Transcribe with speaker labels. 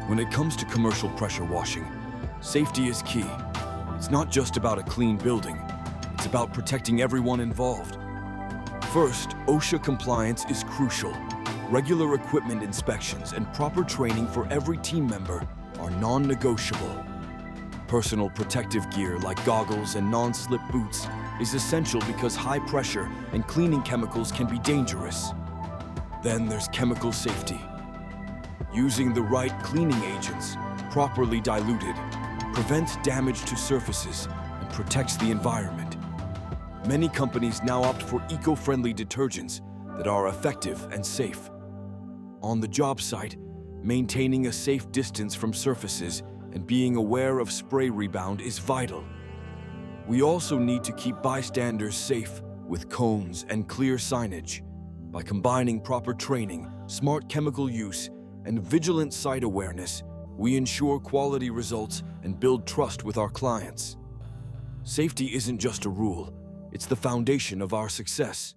Speaker 1: When it comes to commercial pressure washing, safety is key. It's not just about a clean building, it's about protecting everyone involved. First, OSHA compliance is crucial. Regular equipment inspections and proper training for every team member are non-negotiable. Personal protective gear like goggles and non-slip boots is essential because high pressure and cleaning chemicals can be dangerous. Then there's chemical safety. Using the right cleaning agents, properly diluted, prevents damage to surfaces and protects the environment. Many companies now opt for eco-friendly detergents that are effective and safe. On the job site, maintaining a safe distance from surfaces and being aware of spray rebound is vital. We also need to keep bystanders safe with cones and clear signage. By combining proper training, smart chemical use, and vigilant site awareness, we ensure quality results and build trust with our clients. Safety isn't just a rule, it's the foundation of our success.